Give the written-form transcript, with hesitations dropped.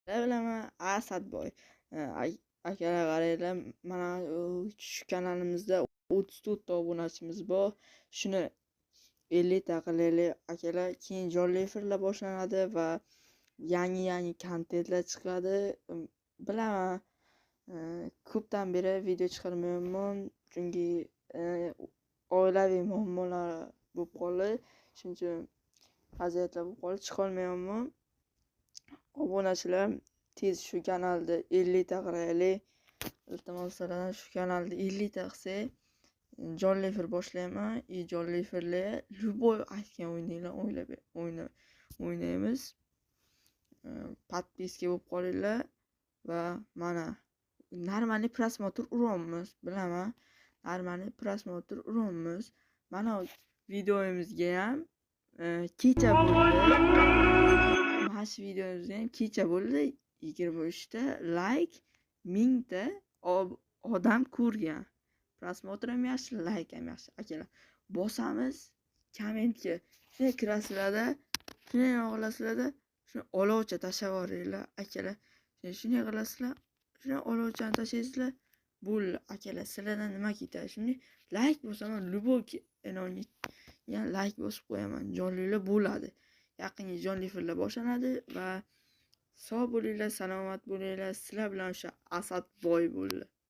bilaman, Asadboy. Akalar qaranglar, mana shu kanalimizda 34 ta obunachimiz bor. Shuni 50 ta qilaylik akalar. Keyin jonli efirlar boshlanadi va yangi kontentlar chiqadi. Bilaman, ko'pdan beri video chiqarmayapman, chunki oilaviy muammolar bo'lib qoldi. Shuning uchun vaziyatlar bo'lib qoldi, chiqolmayapman. Obunachilar tez shu kanalda 50 ta qiraylik. Iltimos shu kanalda 50 ta qilsak, jonli efir boshlayman. Jonli efirlar любой aytgan o'yininglar o'ynaymiz. Podpiska bo'lib qolinglar va mana normalniy просмотр uramiz. Bilaman, normalniy просмотр uramiz. Mana videomizga ham kecha bo'ldi. Mana shu videomizga ham kecha bo'ldi. 23 ta like, 1000 ta odam ko'rgan. Просмотр ham yaxshi, like ham yaxshi. Akalar, bosamiz kommentga. Shunday kirasizlarda, shunday yog'ilasizlarda, shuni olovcha tashlab yuboringlar akalar. Shunday qilasizlar, shuni olovchani tashlaysizlar. Bo'ldi akalar, sizlardan nima ketadi? Shunday like bosaman, любой kanalga like bosib qo'yaman. Jonlilar bo'ladi. Yaqinga jonli efirlar boshlanadi va sog' bo'linglar, salomat bo'linglar. Sizlar bilan o'sha Asadboy bo'ldi.